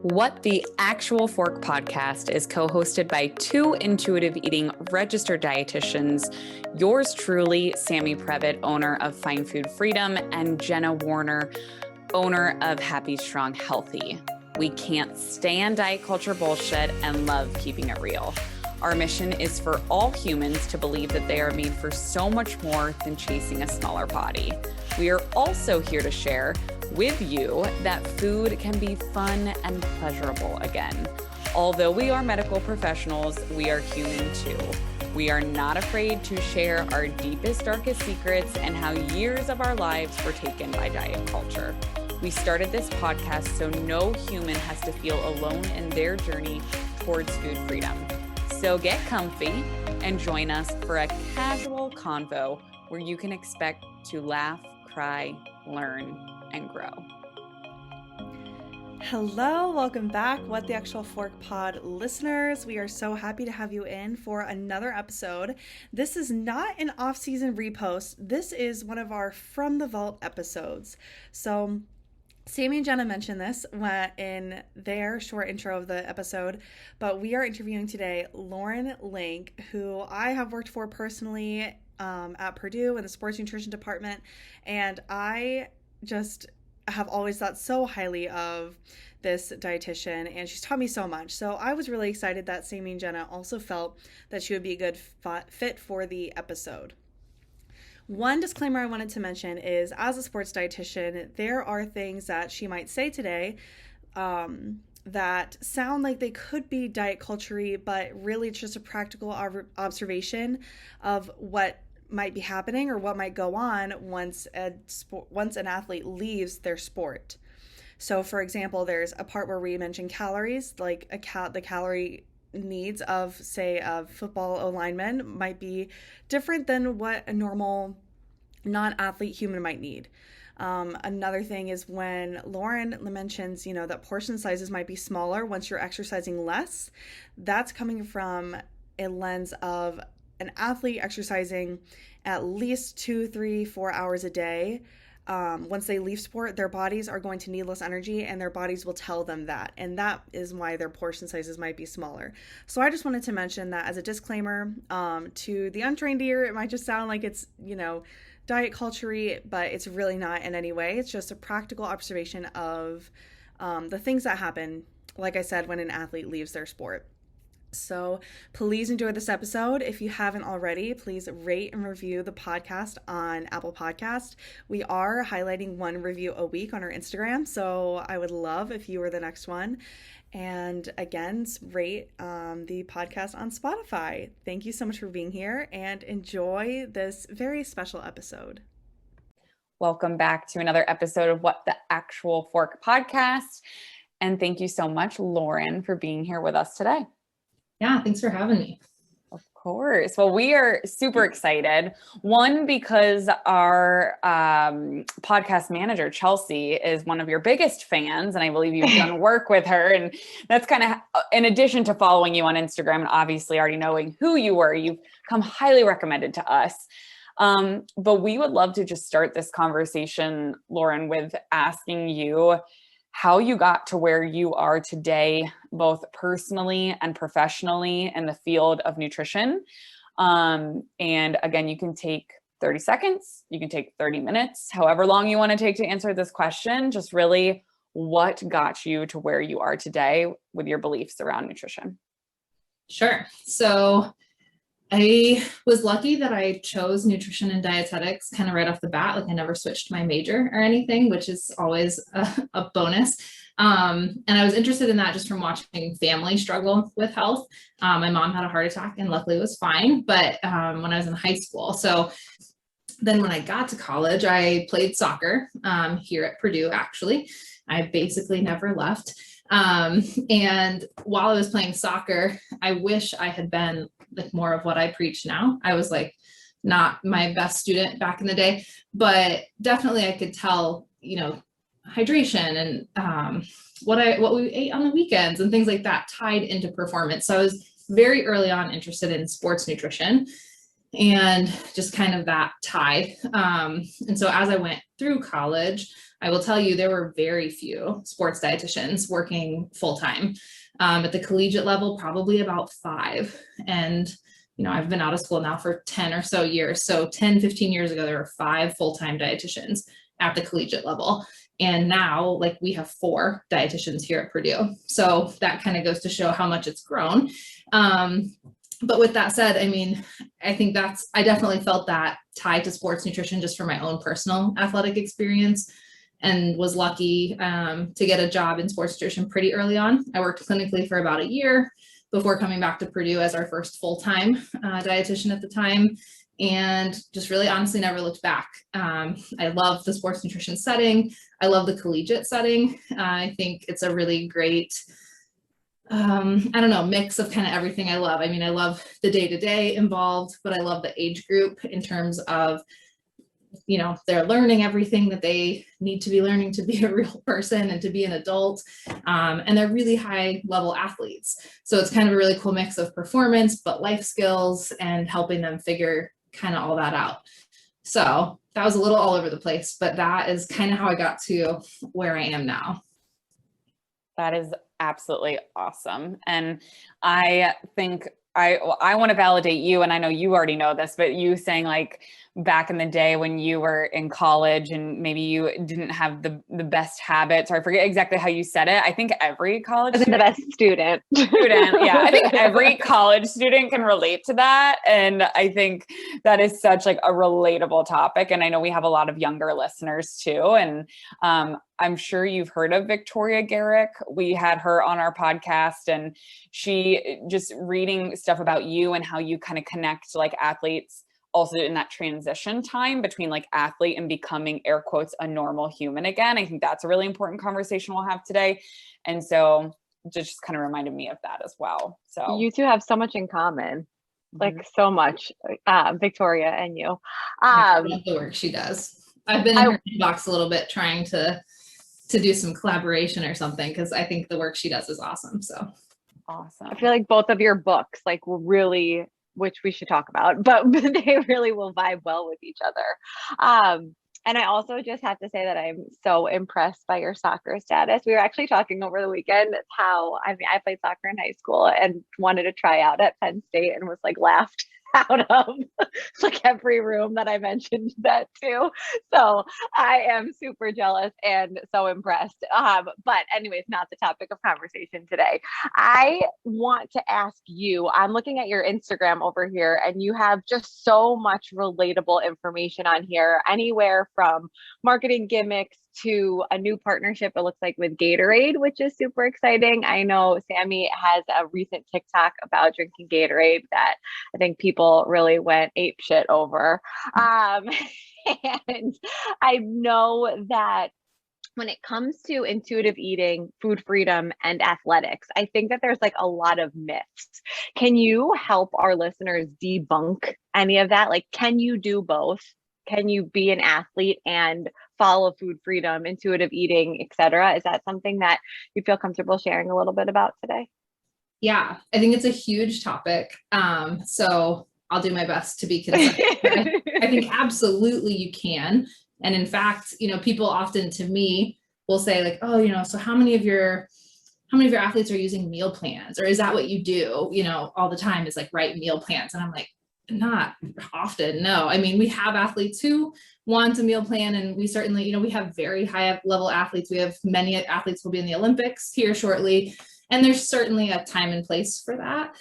What the Actual Fork podcast is co-hosted by two intuitive eating registered dietitians, yours truly, Sammy Previtt, owner of Fine Food Freedom, and Jenna Warner, owner of Happy Strong Healthy. We can't stand diet culture bullshit and love keeping it real. Our mission is for all humans to believe that they are made for so much more than chasing a smaller body. We are also here to share with you that food can be fun and pleasurable again. Although we are medical professionals, we are human too. We are not afraid to share our deepest, darkest secrets and how years of our lives were taken by diet culture. We started this podcast so no human has to feel alone in their journey towards food freedom. So get comfy and join us for a casual convo where you can expect to laugh, cry, learn, and grow. Hello, welcome back, What the Actual Fork Pod listeners. We are so happy to have you in for another episode. This is not an off-season repost. This is one of our From the Vault episodes. So Sammy and Jenna mentioned this in their short intro of the episode, but we are interviewing today Lauren Link, who I have worked for personally at Purdue in the sports nutrition department, and I just have always thought so highly of this dietitian, and she's taught me so much. So I was really excited that Sammy and Jenna also felt that she would be a good fit for the episode. One disclaimer I wanted to mention is, as a sports dietitian, there are things that she might say today that sound like they could be diet culture-y, but really it's just a practical observation of what might be happening or what might go on once an athlete leaves their sport. So, for example, there's a part where we mention calories, like the calorie needs of, say, a football lineman might be different than what a normal non-athlete human might need. Another thing is when Lauren mentions, that portion sizes might be smaller once you're exercising less. That's coming from a lens of an athlete exercising at least 2, 3, 4 hours a day. Once they leave sport, their bodies are going to need less energy, and their bodies will tell them that. And that is why their portion sizes might be smaller. So I just wanted to mention that as a disclaimer. To the untrained ear, it might just sound like it's, diet culture-y, but it's really not in any way. It's just a practical observation of the things that happen, like I said, when an athlete leaves their sport. So please enjoy this episode. If you haven't already, please rate and review the podcast on Apple Podcast. We are highlighting one review a week on our Instagram, so I would love if you were the next one. And again, rate the podcast on Spotify. Thank you so much for being here and enjoy this very special episode. Welcome back to another episode of What the Actual Fork podcast. And thank you so much, Lauren, for being here with us today. Yeah, thanks for having me. Of course. Well, we are super excited. One, because our podcast manager, Chelsea, is one of your biggest fans, and I believe you've done work with her. And that's kind of, in addition to following you on Instagram and obviously already knowing who you were, you've come highly recommended to us. But we would love to just start this conversation, Lauren, with asking you how you got to where you are today, both personally and professionally in the field of nutrition. And again, you can take 30 seconds, you can take 30 minutes, however long you want to take to answer this question, just really what got you to where you are today with your beliefs around nutrition. Sure. So I was lucky that I chose nutrition and dietetics kind of right off the bat. Like I never switched my major or anything, which is always a bonus. And I was interested in that just from watching family struggle with health. My mom had a heart attack and luckily was fine, but when I was in high school. So then when I got to college, I played soccer here at Purdue, actually. I basically never left. And while I was playing soccer, I wish I had been like more of what I preach now. I was like not my best student back in the day, but definitely I could tell, hydration and what we ate on the weekends and things like that tied into performance. So I was very early on interested in sports nutrition. and just kind of that tie. And so as I went through college, I will tell you, there were very few sports dietitians working full-time. At the collegiate level, probably about 5. And, I've been out of school now for 10 or so years. So 10, 15 years ago, there were 5 full-time dietitians at the collegiate level. And now, like, we have 4 dietitians here at Purdue. So that kind of goes to show how much it's grown. But with that said, I mean, I think I definitely felt that tie to sports nutrition just from my own personal athletic experience, and was lucky to get a job in sports nutrition pretty early on. I worked clinically for about a year before coming back to Purdue as our first full-time dietitian at the time, and just really honestly never looked back. I love the sports nutrition setting. I love the collegiate setting. I think it's a really great mix of kind of everything I love. I mean, I love the day-to-day involved, but I love the age group in terms of, they're learning everything that they need to be learning to be a real person and to be an adult. And they're really high level athletes. So it's kind of a really cool mix of performance, but life skills and helping them figure kind of all that out. So that was a little all over the place, but that is kind of how I got to where I am now. That is absolutely awesome. And I think I want to validate you, and I know you already know this, but you saying like back in the day when you were in college and maybe you didn't have the best habits, or I forget exactly how you said it. I think every college student, the best student. Yeah. I think every college student can relate to that. And I think that is such like a relatable topic. And I know we have a lot of younger listeners too. And I'm sure you've heard of Victoria Garrick. We had her on our podcast, and she just reading stuff about you and how you kind of connect like athletes also in that transition time between like athlete and becoming, air quotes, a normal human again. I think that's a really important conversation we'll have today. And so just kind of reminded me of that as well. So you two have so much in common, like so much, Victoria and you. I love the work she does. I've been in her inbox a little bit trying to do some collaboration or something, because I think the work she does is awesome. So awesome. I feel like both of your books will really, which we should talk about, but they really will vibe well with each other. And I also just have to say that I'm so impressed by your soccer status. We were actually talking over the weekend how, I played soccer in high school and wanted to try out at Penn State and was laughed out of every room that I mentioned that to. So I am super jealous and so impressed. But anyways, not the topic of conversation today. I want to ask you, I'm looking at your Instagram over here, and you have just so much relatable information on here, anywhere from marketing gimmicks to a new partnership, it looks like, with Gatorade, which is super exciting. I know Sammy has a recent TikTok about drinking Gatorade that I think people really went apeshit over. And I know that when it comes to intuitive eating, food freedom, and athletics, I think that there's a lot of myths. Can you help our listeners debunk any of that? Can you do both? Can you be an athlete and follow food freedom, intuitive eating, etc.? Is that something that you feel comfortable sharing a little bit about today? Yeah, I think it's a huge topic. So I'll do my best to be concise. I think absolutely you can. And in fact, people often to me will say so how many of your athletes are using meal plans? Or is that what you do, all the time, is write meal plans? And I'm like, not often. No. I mean, we have athletes who want a meal plan, and we certainly, we have very high level athletes. We have many athletes will be in the Olympics here shortly. And there's certainly a time and place for that.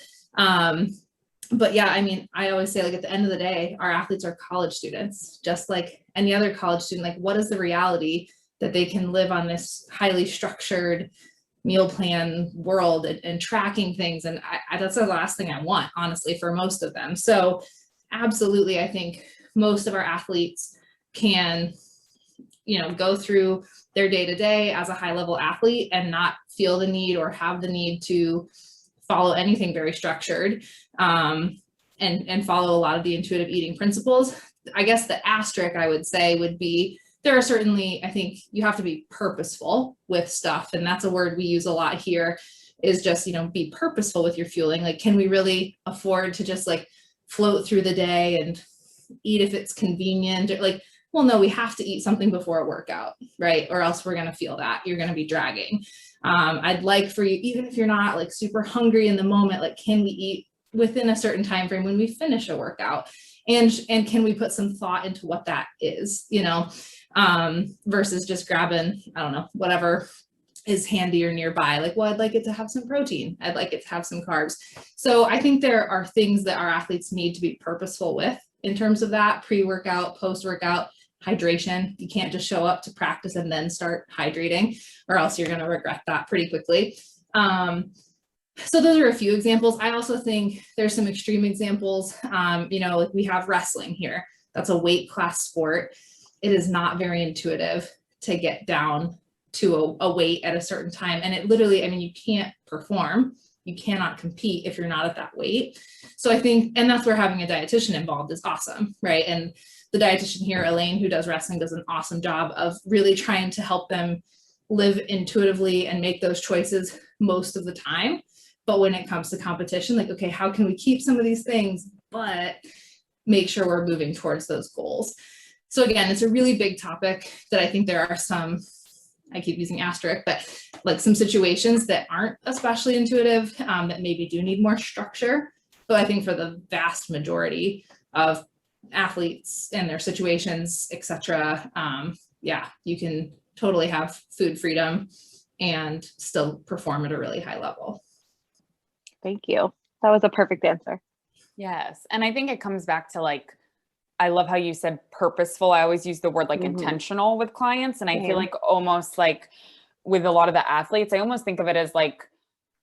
But yeah, I mean, I always say at the end of the day, our athletes are college students, just like any other college student. What is the reality that they can live on this highly structured meal plan world and tracking things? And that's the last thing I want, honestly, for most of them. So absolutely, I think most of our athletes can, go through their day-to-day as a high-level athlete and not feel the need or have the need to follow anything very structured, and follow a lot of the intuitive eating principles. I guess the asterisk I would say would be, there are certainly, I think you have to be purposeful with stuff. And that's a word we use a lot here, is just, be purposeful with your fueling. Can we really afford to just float through the day and eat if it's convenient, or like, well, no, we have to eat something before a workout, right? Or else we're going to feel that you're going to be dragging. I'd like for you, even if you're not like super hungry in the moment, like, can we eat within a certain time frame when we finish a workout? And can we put some thought into what that is, you know, versus just grabbing, I don't know, whatever is handy or nearby. Like, well, I'd like it to have some protein. I'd like it to have some carbs. So I think there are things that our athletes need to be purposeful with in terms of that pre-workout, post-workout. Hydration. You can't just show up to practice and then start hydrating, or else you're going to regret that pretty quickly. So those are a few examples. I also think there's some extreme examples. You know, like we have wrestling here. That's a weight class sport. It is not very intuitive to get down to a weight at a certain time. And it literally, I mean, you can't perform. You cannot compete if you're not at that weight. So I think, and that's where having a dietitian involved is awesome, right? And the dietitian here, Elaine, who does wrestling, does an awesome job of really trying to help them live intuitively and make those choices most of the time. But when it comes to competition, like, okay, how can we keep some of these things, but make sure we're moving towards those goals? So again, it's a really big topic that I think there are some, I keep using asterisk, but like some situations that aren't especially intuitive, that maybe do need more structure. But I think for the vast majority of athletes and their situations, etc., yeah, you can totally have food freedom and still perform at a really high level. Thank you. That was a perfect answer. Yes. And I think it comes back to like, I love how you said purposeful. I always use the word like intentional with clients. And I feel like almost like with a lot of the athletes, I almost think of it as like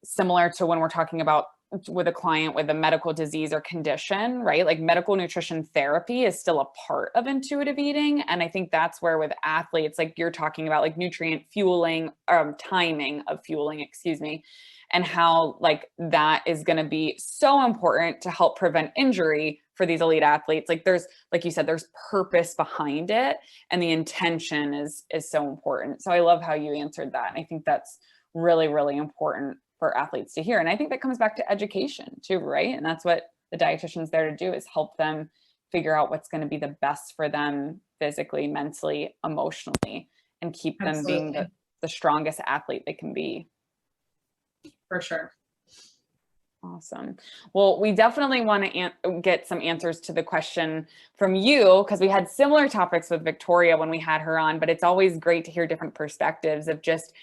similar to when we're talking about with a client with a medical disease or condition, right? Like medical nutrition therapy is still a part of intuitive eating. And I think that's where with athletes, like you're talking about like nutrient fueling, timing of fueling, excuse me, and how like that is going to be so important to help prevent injury for these elite athletes. Like there's, like you said, there's purpose behind it and the intention is so important. So I love how you answered that. And I think that's really, really important for athletes to hear. And I think that comes back to education too, right? And that's what the dietitian's there to do, is help them figure out what's going to be the best for them physically, mentally, emotionally, and keep them being the strongest athlete they can be. For sure. Awesome. Well, we definitely want to get some answers to the question from you, because we had similar topics with Victoria when we had her on, but it's always great to hear different perspectives of just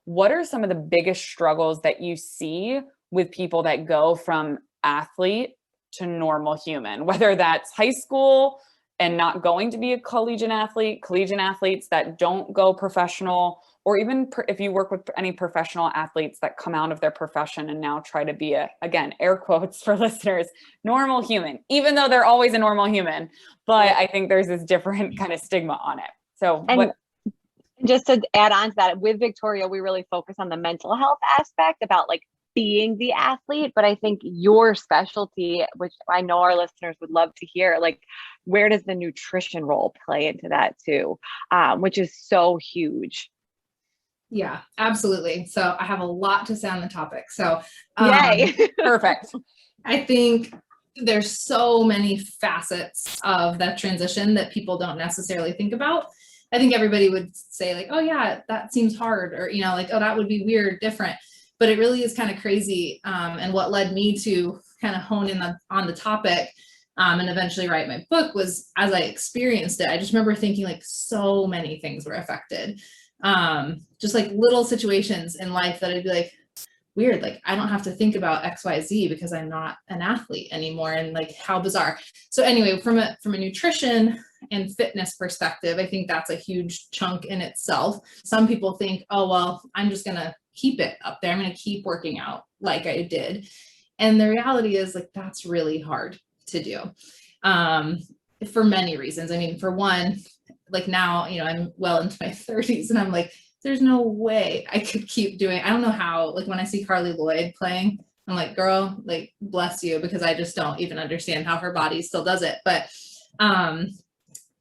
what are some of the biggest struggles that you see with people that go from athlete to normal human, whether that's high school and not going to be a collegiate athletes that don't go professional, or even if you work with any professional athletes that come out of their profession and now try to be again, air quotes for listeners, normal human, even though they're always a normal human. But I think there's this different kind of stigma on it. So just to add on to that, with Victoria, we really focus on the mental health aspect about like being the athlete. But I think your specialty, which I know our listeners would love to hear, like where does the nutrition role play into that too, which is so huge. Yeah, absolutely. So I have a lot to say on the topic. So yay. Perfect. I think there's so many facets of that transition that people don't necessarily think about. I think everybody would say like, oh yeah, that seems hard, or, you know, like, oh, that would be weird, different, but it really is kind of crazy. And what led me to kind of hone in on the topic and eventually write my book was, as I experienced it, I just remember thinking like so many things were affected. Just like little situations in life that I'd be like, weird, like I don't have to think about XYZ because I'm not an athlete anymore, and like how bizarre. So anyway, from a nutrition and fitness perspective, I think that's a huge chunk in itself. Some people think, oh well, I'm just gonna keep it up there, I'm gonna keep working out like I did, and the reality is like that's really hard to do for many reasons. I mean, for one, like now, you know, I'm well into my 30s and I'm like, there's no way I could keep doing, I don't know how, like when I see Carly Lloyd playing, I'm like, girl, like bless you, because I just don't even understand how her body still does it. But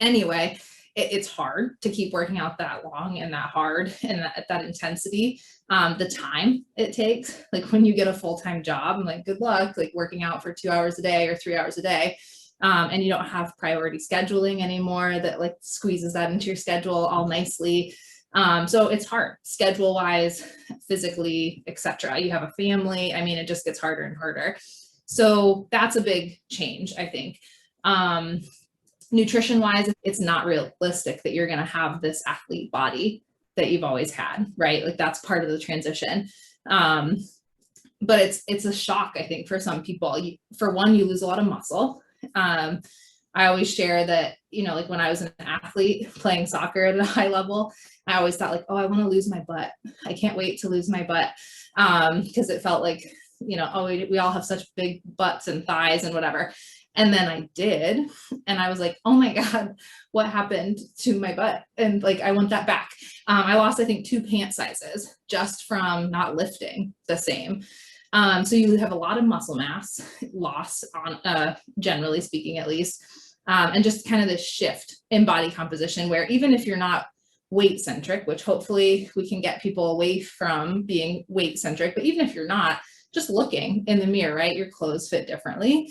anyway, it's hard to keep working out that long and that hard and that intensity. The time it takes, like when you get a full-time job, I'm like, good luck, like working out for 2 hours a day or 3 hours a day. And you don't have priority scheduling anymore that like squeezes that into your schedule all nicely. So it's hard schedule wise, physically, etc. You have a family. I mean, it just gets harder and harder. So that's a big change, I think. Nutrition wise, it's not realistic that you're going to have this athlete body that you've always had, right? Like that's part of the transition. But it's a shock, I think, for some people. For one, you lose a lot of muscle. I always share that, you know, like when I was an athlete playing soccer at a high level, I always thought like, oh, I want to lose my butt. I can't wait to lose my butt. Because it felt like, you know, oh, we all have such big butts and thighs and whatever. And then I did, and I was like, oh my God, what happened to my butt? And like, I want that back. I lost, I think, 2 pant sizes just from not lifting the same. So you have a lot of muscle mass loss on, generally speaking, at least, and just kind of this shift in body composition where even if you're not weight centric, which hopefully we can get people away from being weight centric, but even if you're not, just looking in the mirror, right? Your clothes fit differently.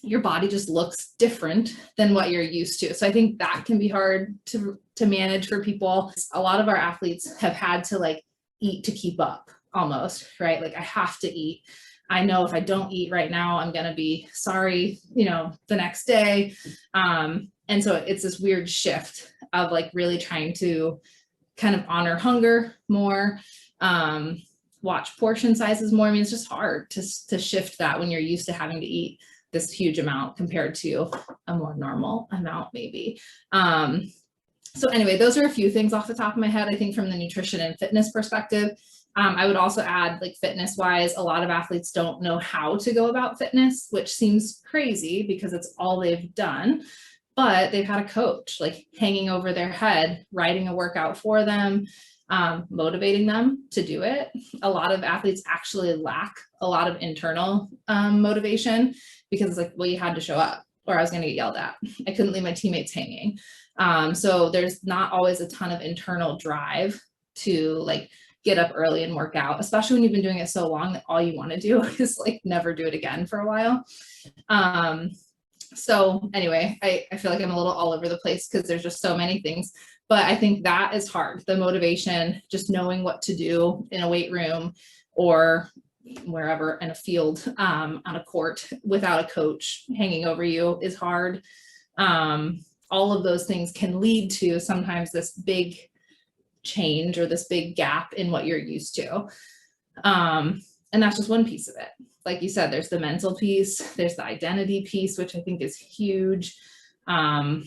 Your body just looks different than what you're used to. So I think that can be hard to manage for people. A lot of our athletes have had to like eat to keep up almost, right? Like I have to eat. I know if I don't eat right now, I'm going to be sorry, you know, the next day. And so it's this weird shift of like really trying to kind of honor hunger more, watch portion sizes more. I mean, it's just hard to shift that when you're used to having to eat this huge amount compared to a more normal amount maybe. So anyway, those are a few things off the top of my head, I think from the nutrition and fitness perspective. I would also add, like fitness wise, a lot of athletes don't know how to go about fitness, which seems crazy because it's all they've done, but they've had a coach like hanging over their head, writing a workout for them, motivating them to do it. A lot of athletes actually lack a lot of internal motivation because it's like, well, you had to show up or I was going to get yelled at. I couldn't leave my teammates hanging. So there's not always a ton of internal drive to like get up early and work out, especially when you've been doing it so long that all you want to do is like never do it again for a while. So anyway, I feel like I'm a little all over the place because there's just so many things, but I think that is hard. The motivation, just knowing what to do in a weight room or wherever in a field, on a court without a coach hanging over you is hard. All of those things can lead to sometimes this big change or this big gap in what you're used to. And that's just one piece of it. Like you said, there's the mental piece, there's the identity piece, which I think is huge. Man,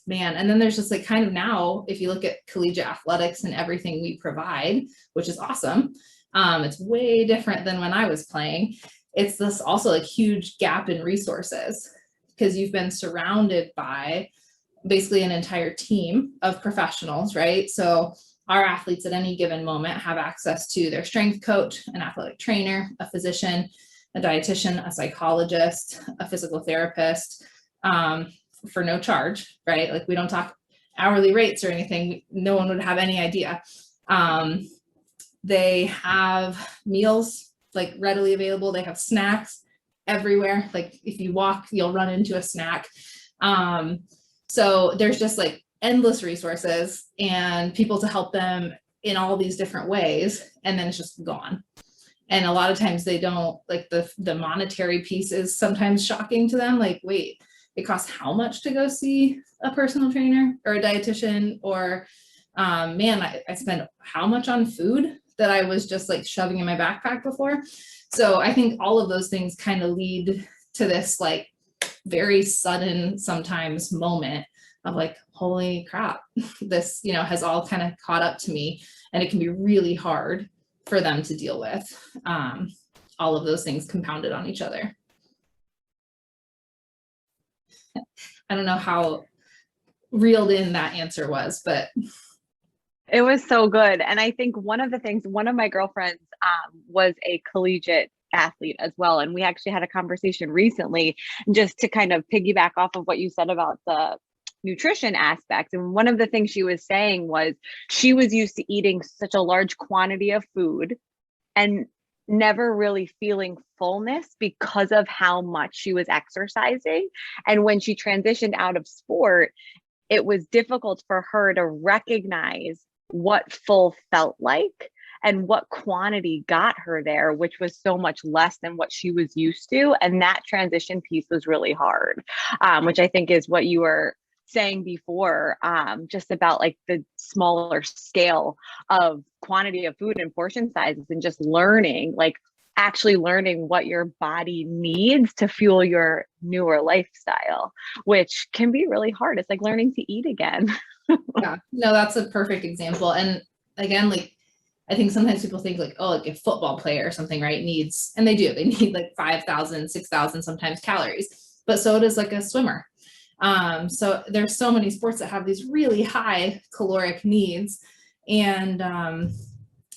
and then there's just like kind of now, if you look at collegiate athletics and everything we provide, which is awesome. It's way different than when I was playing. It's this also like huge gap in resources because you've been surrounded by basically an entire team of professionals, right? So our athletes at any given moment have access to their strength coach, an athletic trainer, a physician, a dietitian, a psychologist, a physical therapist, for no charge, right? Like we don't talk hourly rates or anything. No one would have any idea. They have meals like readily available. They have snacks everywhere. Like if you walk, you'll run into a snack. So there's just like endless resources and people to help them in all these different ways. And then it's just gone. And a lot of times they don't like the monetary piece is sometimes shocking to them. Like, wait, it costs how much to go see a personal trainer or a dietitian or, man, I spend how much on food that I was just like shoving in my backpack before. So I think all of those things kind of lead to this like very sudden sometimes moment of like, holy crap, this, you know, has all kind of caught up to me, and it can be really hard for them to deal with. All of those things compounded on each other. I don't know how reeled in that answer was, but it was so good. And I think one of the things, one of my girlfriends was a collegiate athlete as well. And we actually had a conversation recently just to kind of piggyback off of what you said about the nutrition aspects. And one of the things she was saying was she was used to eating such a large quantity of food and never really feeling fullness because of how much she was exercising. And when she transitioned out of sport, it was difficult for her to recognize what full felt like and what quantity got her there, which was so much less than what she was used to. And that transition piece was really hard, which I think is what you were saying before, just about like the smaller scale of quantity of food and portion sizes, and just learning, like actually learning what your body needs to fuel your newer lifestyle, which can be really hard. It's like learning to eat again. Yeah, no, that's a perfect example. And again, like, I think sometimes people think like, oh, like a football player or something, right, needs, and they need like 5,000, 6,000 sometimes calories, but so does like a swimmer. So there's so many sports that have these really high caloric needs. And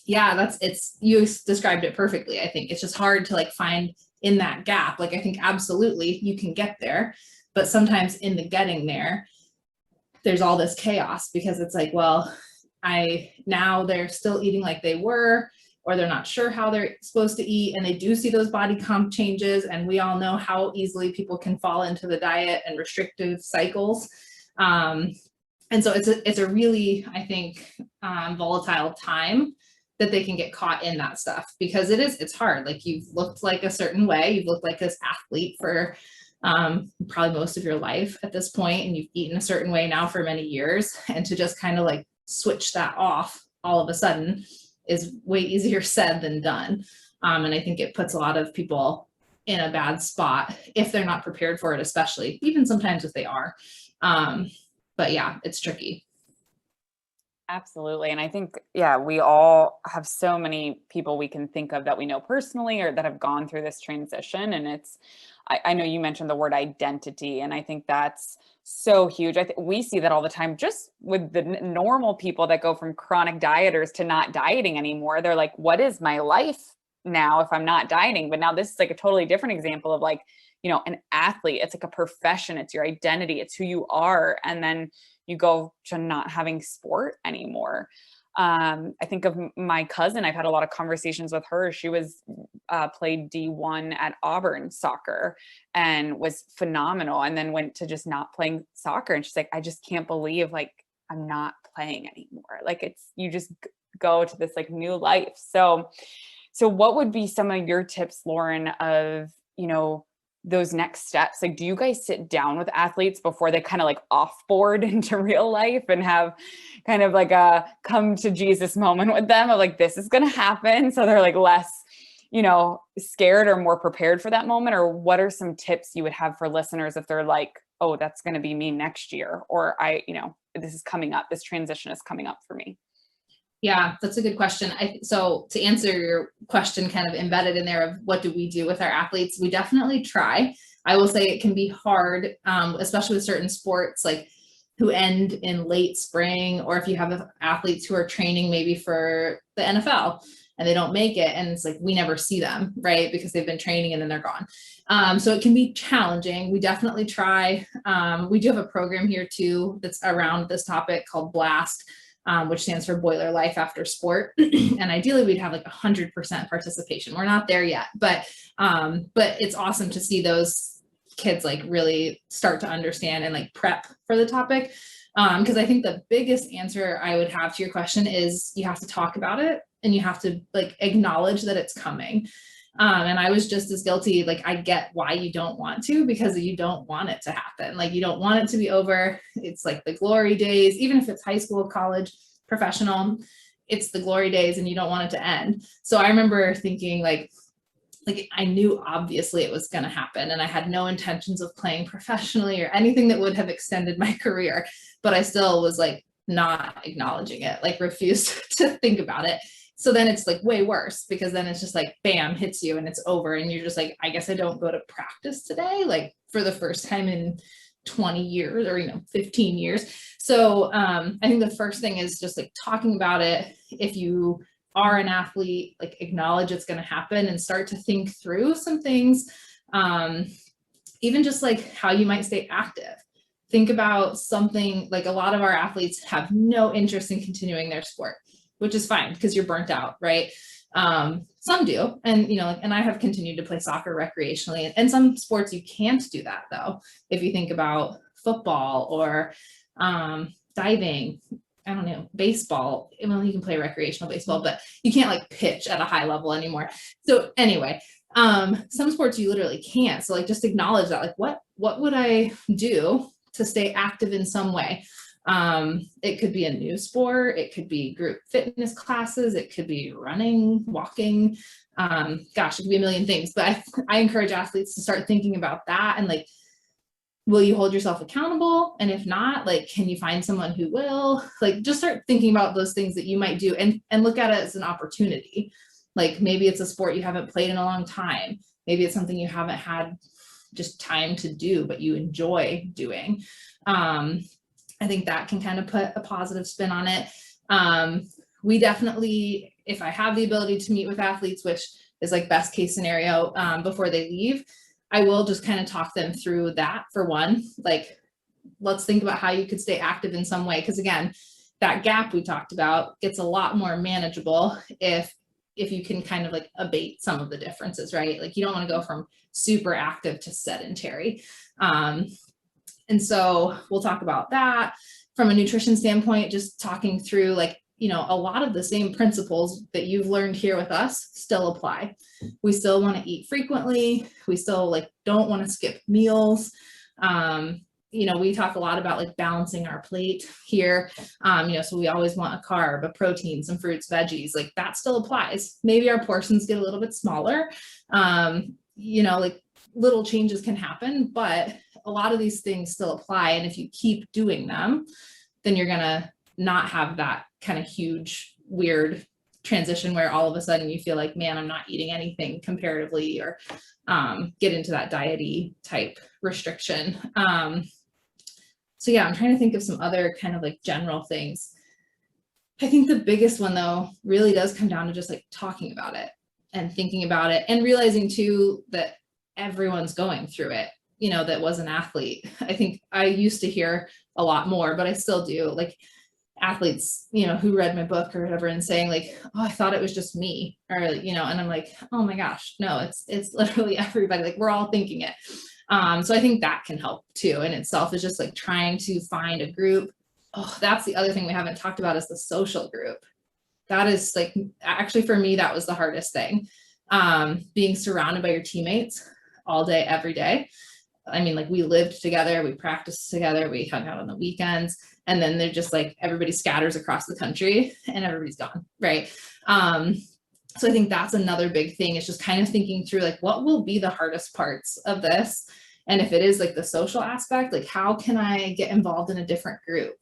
yeah, you described it perfectly. I think it's just hard to like find in that gap. Like, I think absolutely you can get there, but sometimes in the getting there, there's all this chaos because it's like, well, now they're still eating like they were, or they're not sure how they're supposed to eat, and they do see those body comp changes, and we all know how easily people can fall into the diet and restrictive cycles. And so it's a really, I think, volatile time that they can get caught in that stuff, because it's hard. Like, you've looked like a certain way, you've looked like this athlete for probably most of your life at this point, and you've eaten a certain way now for many years, and to just kind of like switch that off all of a sudden is way easier said than done. And I think it puts a lot of people in a bad spot if they're not prepared for it, especially, even sometimes if they are. But yeah, it's tricky. Absolutely. And I think, yeah, we all have so many people we can think of that we know personally or that have gone through this transition. And I know you mentioned the word identity, and I think that's so huge. I think we see that all the time, just with the normal people that go from chronic dieters to not dieting anymore. They're like, what is my life now if I'm not dieting? But now this is like a totally different example of like, an athlete. It's like a profession. It's your identity. It's who you are. And then you go to not having sport anymore. I think of my cousin. I've had a lot of conversations with her. She was played D1 at Auburn soccer and was phenomenal, and then went to just not playing soccer. And she's like, I just can't believe like I'm not playing anymore. Like, you just go to this like new life. So what would be some of your tips, Lauren, of, those next steps? Like, do you guys sit down with athletes before they kind of like offboard into real life and have kind of like a come to Jesus moment with them of like, this is going to happen, so they're like less, scared or more prepared for that moment? Or what are some tips you would have for listeners if they're like, oh, that's going to be me next year, or this is coming up, this transition is coming up for me? Yeah, that's a good question. So to answer your question, kind of embedded in there of what do we do with our athletes, we definitely try. I will say it can be hard, especially with certain sports like who end in late spring, or if you have athletes who are training maybe for the NFL and they don't make it, and it's like we never see them, right? Because they've been training and then they're gone. So it can be challenging. We definitely try. We do have a program here too that's around this topic called BLAST, which stands for Boiler Life After Sport. And ideally we'd have like 100% participation. We're not there yet, but it's awesome to see those kids like really start to understand and like prep for the topic. Because I think the biggest answer I would have to your question is you have to talk about it, and you have to like acknowledge that it's coming. And I was just as guilty. Like, I get why you don't want to, because you don't want it to happen. Like, you don't want it to be over. It's like the glory days, even if it's high school, college, professional, it's the glory days, and you don't want it to end. So I remember thinking like I knew obviously it was going to happen, and I had no intentions of playing professionally or anything that would have extended my career, but I still was like not acknowledging it, like refused to think about it. So then it's like way worse, because then it's just like, bam, hits you and it's over. And you're just like, I guess I don't go to practice today, like for the first time in 20 years or, 15 years. So I think the first thing is just like talking about it. If you are an athlete, like acknowledge it's going to happen and start to think through some things. Even just like how you might stay active. think about something like a lot of our athletes have no interest in continuing their sport, which is fine because you're burnt out, right? Some do. And, you know, and I have continued to play soccer recreationally, and some sports you can't do that though. If you think about football or, diving, I don't know, baseball, well, you can play recreational baseball, but you can't like pitch at a high level anymore. So anyway, some sports you literally can't. So like, just acknowledge that, like, what would I do to stay active in some way? It could be a new sport. It could be group fitness classes. It could be running, walking. Gosh, it could be a million things, but I encourage athletes to start thinking about that. And like, will you hold yourself accountable? And if not, like, can you find someone who will? Like, just start thinking about those things that you might do, and look at it as an opportunity. Like, maybe it's a sport you haven't played in a long time. Maybe it's something you haven't had just time to do, but you enjoy doing. I think that can kind of put a positive spin on it. We definitely, if I have the ability to meet with athletes, which is like best case scenario, before they leave, I will just kind of talk them through that. For one, like, let's think about how you could stay active in some way. Because again, that gap we talked about gets a lot more manageable if you can kind of like abate some of the differences, right? Like, you don't want to go from super active to sedentary. And so we'll talk about that from a nutrition standpoint, just talking through, like, you know, a lot of the same principles that you've learned here with us still apply. We still want to eat frequently. We still like don't want to skip meals. You know, we talk a lot about like balancing our plate here. You know, so we always want a carb, a protein, some fruits, veggies, like that still applies. Maybe our portions get a little bit smaller. You know, like little changes can happen, but a lot of these things still apply. And if you keep doing them, then you're going to not have that kind of huge, weird transition where all of a sudden you feel like, man, I'm not eating anything comparatively, or get into that diety type restriction. So yeah, I'm trying to think of some other kind of like general things. I think the biggest one though really does come down to just like talking about it and thinking about it, and realizing too that everyone's going through it, you know, that was an athlete. I think I used to hear a lot more, but I still do, like athletes, you know, who read my book or whatever and saying like, oh, I thought it was just me, or, you know, and I'm like, oh my gosh, no, it's literally everybody, like we're all thinking it. So I think that can help too in itself, is just like trying to find a group. Oh, that's the other thing we haven't talked about, is the social group. That is like, actually for me, that was the hardest thing. Being surrounded by your teammates all day, every day. I mean, like we lived together, we practiced together, we hung out on the weekends, and then they're just like, everybody scatters across the country and everybody's gone. Right. So I think that's another big thing, is just kind of thinking through like, what will be the hardest parts of this? And if it is like the social aspect, like how can I get involved in a different group?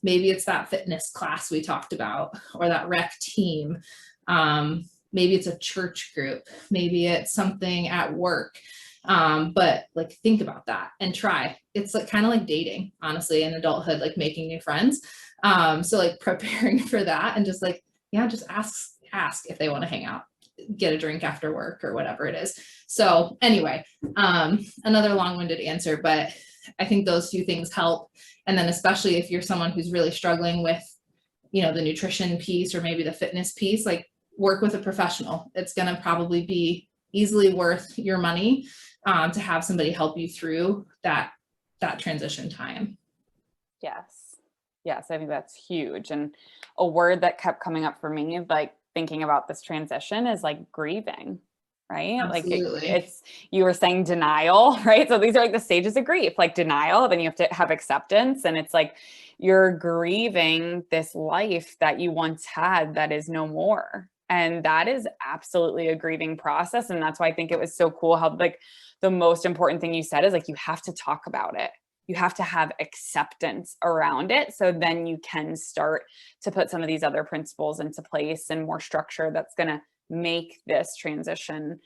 Maybe it's that fitness class we talked about, or that rec team. Maybe it's a church group. Maybe it's something at work. But like, think about that and try. It's like kind of like dating, honestly, in adulthood, like making new friends. So like preparing for that, and just like, yeah, just ask if they want to hang out, get a drink after work or whatever it is. So anyway, another long-winded answer, but I think those two things help. And then especially if you're someone who's really struggling with, you know, the nutrition piece or maybe the fitness piece, like work with a professional. It's going to probably be easily worth your money to have somebody help you through that transition time. Yes, I think that's huge. And a word that kept coming up for me, like thinking about this transition, is like grieving, right? Absolutely. Like it's, you were saying denial, right? So these are like the stages of grief, like denial, then you have to have acceptance. And it's like, you're grieving this life that you once had that is no more. And that is absolutely a grieving process. And that's why I think it was so cool how like the most important thing you said is like, you have to talk about it. You have to have acceptance around it. So then you can start to put some of these other principles into place and more structure that's going to make this transition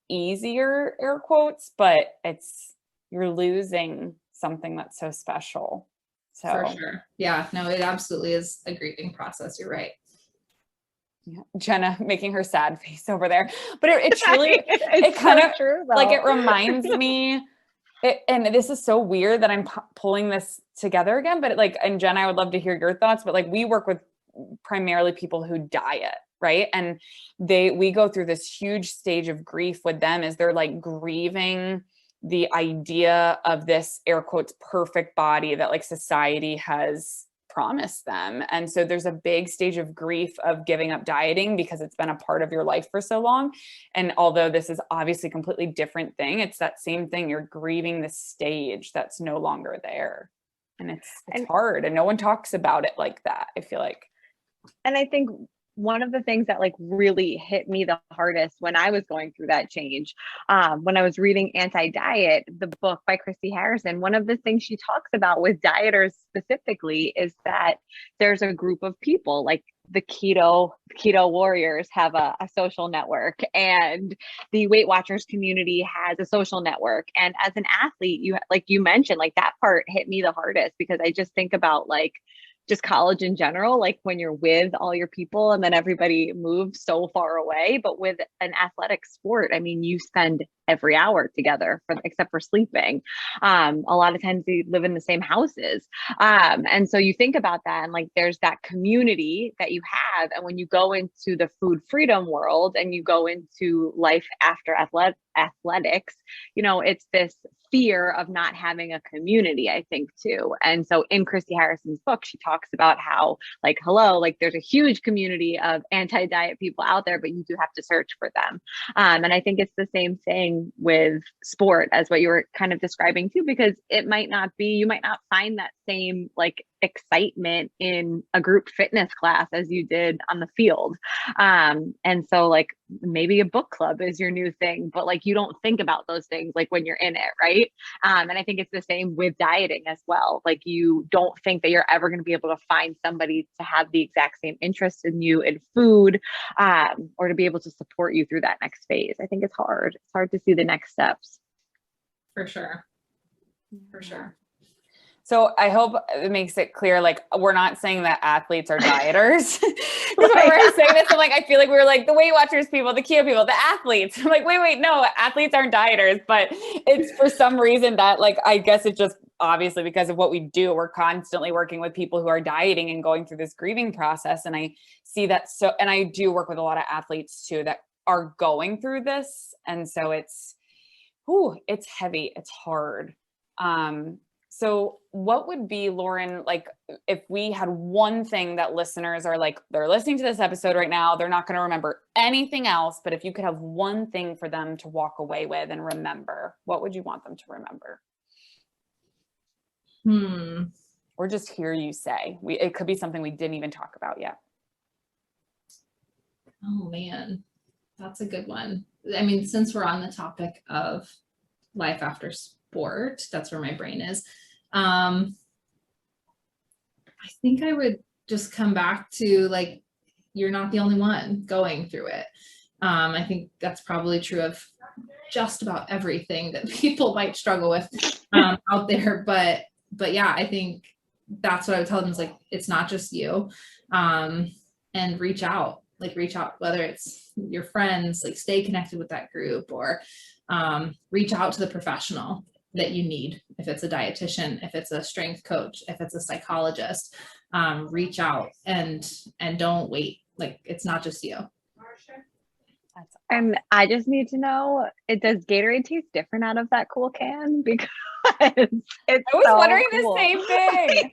easier, air quotes, but you're losing something that's so special. So for sure. Yeah, no, it absolutely is a grieving process. You're right. Yeah. Jenna making her sad face over there, but it truly, it kind of true, like, it reminds me And this is so weird that I'm pulling this together again, but like, and Jen, I would love to hear your thoughts, but like we work with primarily people who diet, right? And we go through this huge stage of grief with them as they're like grieving the idea of this air quotes perfect body that like society has promised them. And so there's a big stage of grief of giving up dieting because it's been a part of your life for so long. And although this is obviously a completely different thing, it's that same thing. You're grieving the stage that's no longer there. And it's hard, and no one talks about it like that, I feel like. And I think one of the things that like really hit me the hardest when I was going through that change, when I was reading Anti-Diet, the book by Christy Harrison, one of the things she talks about with dieters specifically is that there's a group of people, like the keto warriors have a social network, and the Weight Watchers community has a social network. And as an athlete, you mentioned, like that part hit me the hardest, because I just think about like just college in general, like when you're with all your people and then everybody moves so far away. But with an athletic sport, I mean, you spend every hour together except for sleeping. A lot of times they live in the same houses. And so you think about that, and like there's that community that you have. And when you go into the food freedom world and you go into life after athletics, you know, it's this fear of not having a community, I think, too. And so in Christy Harrison's book, she talks about how like, there's a huge community of anti-diet people out there, but you do have to search for them. And I think it's the same thing with sport as what you were kind of describing too, because you might not find that same like excitement in a group fitness class as you did on the field. And so like maybe a book club is your new thing, but like you don't think about those things like when you're in it, right? And I think it's the same with dieting as well. Like you don't think that you're ever going to be able to find somebody to have the exact same interest in you in food, or to be able to support you through that next phase. I think it's hard. It's hard to see the next steps. For sure. For sure. So I hope it makes it clear, like, we're not saying that athletes are dieters. Because when we're saying this, I'm like, I feel like we're like the Weight Watchers people, the keto people, the athletes. I'm like, wait, no, athletes aren't dieters. But it's for some reason that, like, I guess it just obviously because of what we do, we're constantly working with people who are dieting and going through this grieving process. And I see that. So, and I do work with a lot of athletes too that are going through this. And so it's heavy. It's hard. So what would be, Lauren, like if we had one thing that listeners are like, they're listening to this episode right now, they're not going to remember anything else, but if you could have one thing for them to walk away with and remember, what would you want them to remember? Or just hear you say? It could be something we didn't even talk about yet. Oh man, that's a good one. I mean, since we're on the topic of life after sport, that's where my brain is. I think I would just come back to like, you're not the only one going through it. I think that's probably true of just about everything that people might struggle with out there. But yeah, I think that's what I would tell them is like, it's not just you, and reach out, whether it's your friends, like stay connected with that group, or reach out to the professional that you need. If it's a dietitian, if it's a strength coach, if it's a psychologist, reach out and don't wait. Like, it's not just you. And I just need to know, does Gatorade taste different out of that cool can? Because it's I was so wondering cool. the same thing.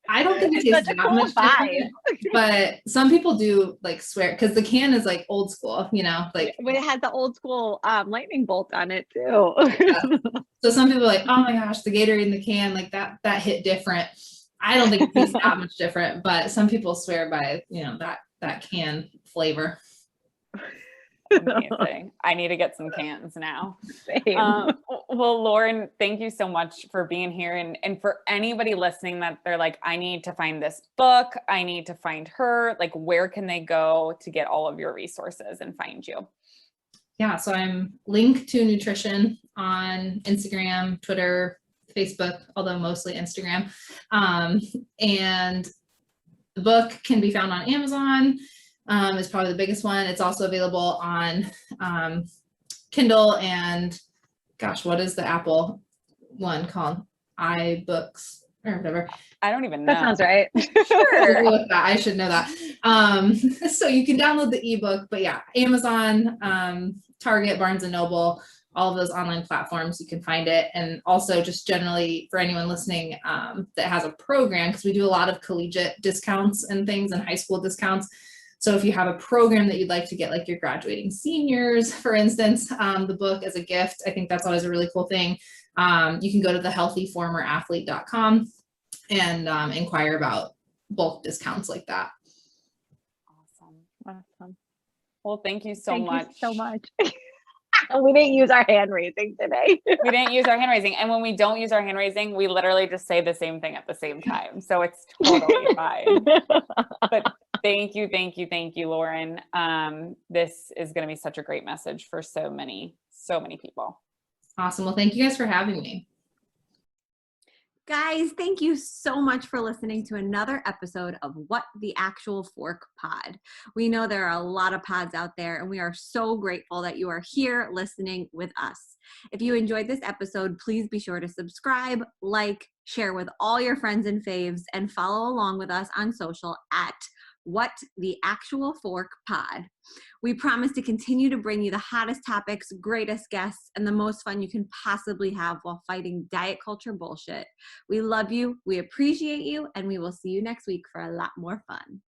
I don't think it tastes that much different, but some people do like swear, because the can is like old school, you know, like it has the old school lightning bolt on it too. Yeah. So some people are like, oh my gosh, the Gatorade in the can, like that hit different. I don't think it tastes that much different, but some people swear by, you know, that can flavor. Amazing. I need to get some cans now. Well, Lauren, thank you so much for being here. And for anybody listening that they're like, I need to find this book, I need to find her, like, where can they go to get all of your resources and find you? Yeah, so I'm linked to nutrition on Instagram, Twitter, Facebook, although mostly Instagram. And the book can be found on Amazon. Is probably the biggest one. It's also available on Kindle and gosh, what is the Apple one called? iBooks or whatever. I don't even know. That sounds right. Sure. I should know that. So you can download the ebook, but yeah, Amazon, Target, Barnes and Noble, all of those online platforms, you can find it. And also just generally for anyone listening that has a program, because we do a lot of collegiate discounts and things and high school discounts. So if you have a program that you'd like to get, like your graduating seniors, for instance, the book as a gift, I think that's always a really cool thing. You can go to thehealthyformerathlete.com and inquire about bulk discounts like that. Awesome. Well, thank you so much. Thank you so much. We didn't use our hand raising today. We didn't use our hand raising. And when we don't use our hand raising, we literally just say the same thing at the same time. So it's totally fine. But thank you, Lauren. This is going to be such a great message for so many people. Awesome. Well, thank you guys for having me. Guys, thank you so much for listening to another episode of What the Actual Fork Pod. We know there are a lot of pods out there, and we are so grateful that you are here listening with us. If you enjoyed this episode, please be sure to subscribe, like, share with all your friends and faves, and follow along with us on social at What the Actual Fork Pod. We promise to continue to bring you the hottest topics, greatest guests, and the most fun you can possibly have while fighting diet culture bullshit. We love you, we appreciate you, and we will see you next week for a lot more fun.